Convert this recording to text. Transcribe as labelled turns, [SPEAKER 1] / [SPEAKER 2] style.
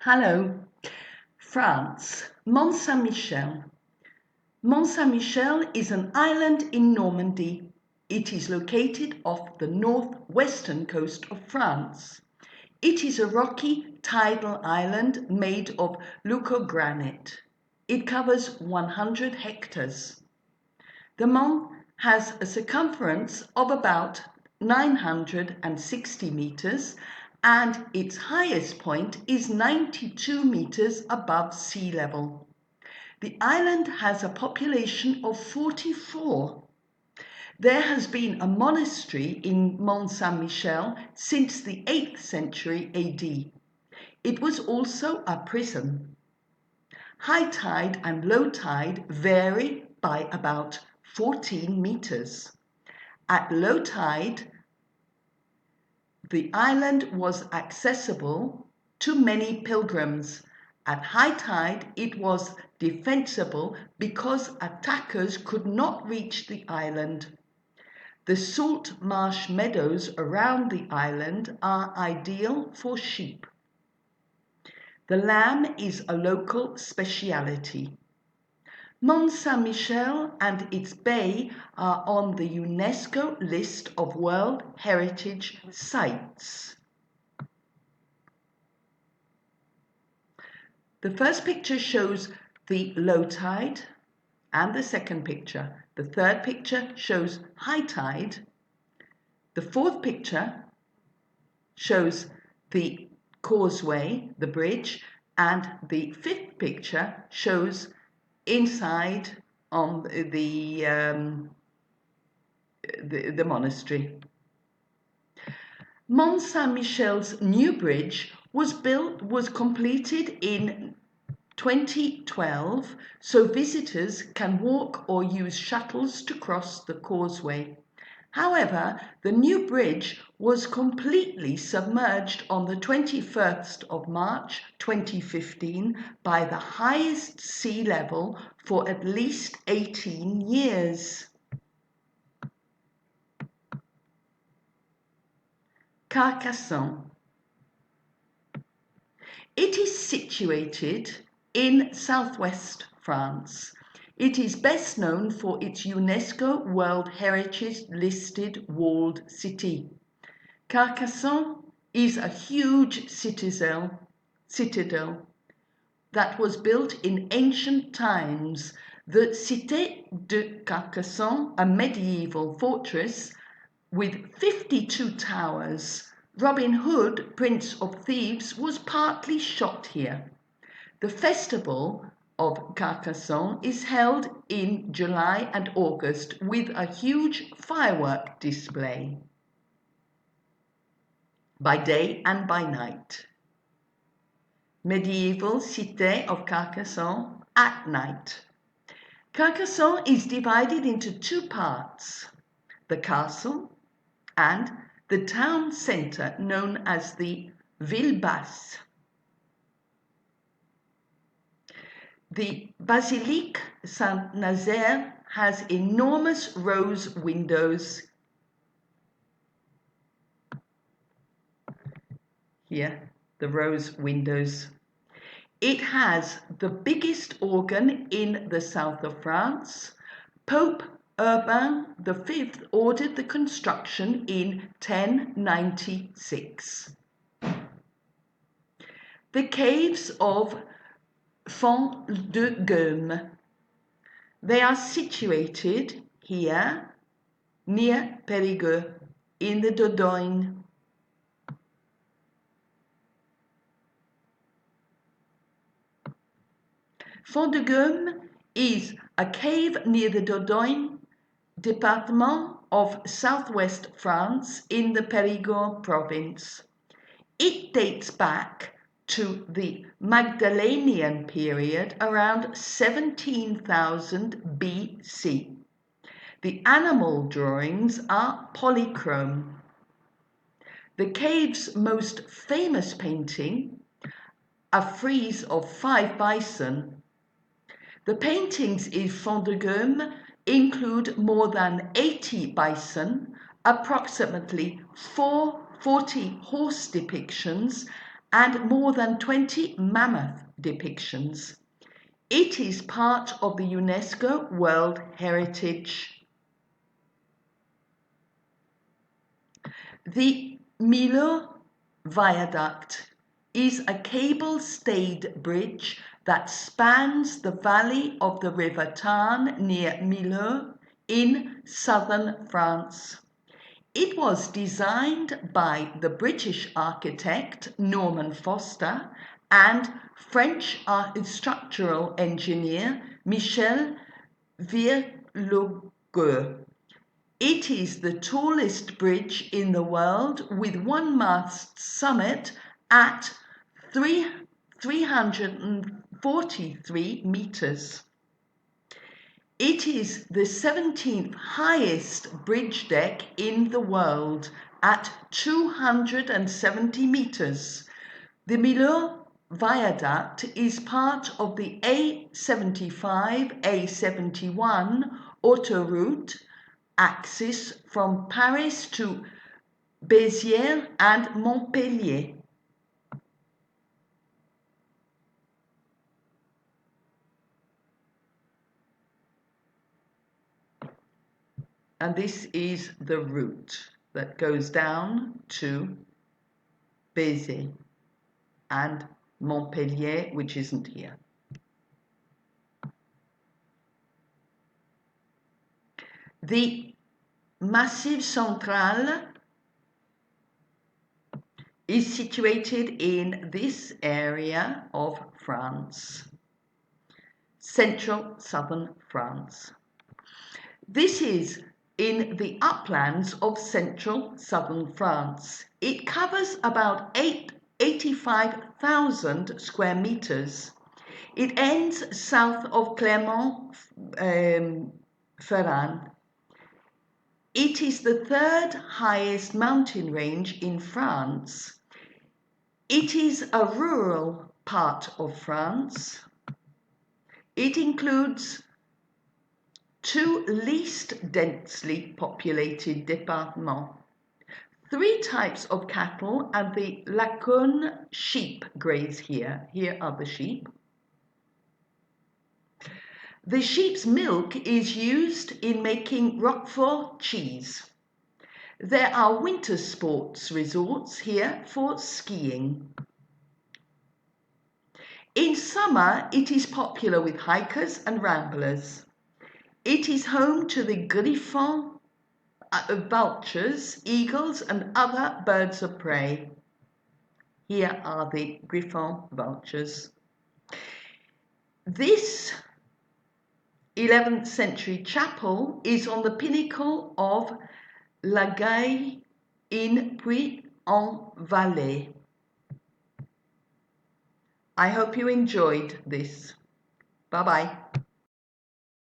[SPEAKER 1] Hello. France, Mont Saint-Michel. Mont Saint-Michel is an island in Normandy. It is located off the northwestern coast of France. It is a rocky tidal island made of leucogranite. It covers 100 hectares. The Mont has a circumference of about 960 meters and its highest point is 92 meters above sea level. The island has a population of 44. There has been a monastery in Mont Saint-Michel since the 8th century AD. It was also a prison. High tide and low tide vary by about 14 meters. At low tide, the island was accessible to many pilgrims. At high tide, it was defensible because attackers could not reach the island. The salt marsh meadows around the island are ideal for sheep. The lamb is a local speciality. Mont Saint-Michel and its bay are on the UNESCO list of World Heritage Sites. The first picture shows the low tide and the second picture. The third picture shows high tide. The fourth picture shows the causeway, the bridge, and the fifth picture shows inside on the monastery. Mont Saint-Michel's new bridge was completed in 2012, so visitors can walk or use shuttles to cross the causeway. However, the new bridge was completely submerged on the 21st of March 2015 by the highest sea level for at least 18 years. Carcassonne. It is situated in southwest France. It is best known for its UNESCO World Heritage listed walled city. Carcassonne is a huge citadel that was built in ancient times. The Cité de Carcassonne, a medieval fortress with 52 towers. Robin Hood, Prince of Thieves, was partly shot here. The festival of Carcassonne is held in July and August with a huge firework display by day and by night. Medieval Cité of Carcassonne at night. Carcassonne is divided into two parts, the castle and the town centre known as the Ville Basse. The Basilique Saint-Nazaire has enormous rose windows. Here, the rose windows. It has the biggest organ in the south of France. Pope Urban V ordered the construction in 1096. The caves of Font de Gaume. They are situated here near Périgueux in the Dordogne. Font de Gaume is a cave near the Dordogne department of southwest France in the Périgord province. It dates back to the Magdalenian period around 17,000 BC. The animal drawings are polychrome. The cave's most famous painting, a frieze of 5 bison. The paintings in Font de Gaume include more than 80 bison, approximately 40 horse depictions, and more than 20 mammoth depictions. It is part of the UNESCO World Heritage. The Millau Viaduct is a cable-stayed bridge that spans the valley of the River Tarn near Millau in southern France. It was designed by the British architect Norman Foster and French structural engineer Michel Virlogueux. It is the tallest bridge in the world with one mast summit at 343 meters. It is the 17th highest bridge deck in the world at 270 meters. The Millau Viaduct is part of the A75-A71 autoroute axis from Paris to Béziers and Montpellier. And this is the route that goes down to Béziers and Montpellier, which isn't here. The Massif Central is situated in this area of France, central southern France. This is in the uplands of central southern France. It covers about 85,000 square meters. It ends south of Clermont-Ferrand. It is the third highest mountain range in France. It is a rural part of France. It includes two least densely populated départements, 3 types of cattle, and the Lacoune sheep graze here. Here are the sheep. The sheep's milk is used in making Roquefort cheese. There are winter sports resorts here for skiing. In summer, it is popular with hikers and ramblers. It is home to the Griffon vultures, eagles, and other birds of prey. Here are the Griffon vultures. This 11th century chapel is on the pinnacle of La Gaille in Puy-en-Velay. I hope you enjoyed this. Bye-bye.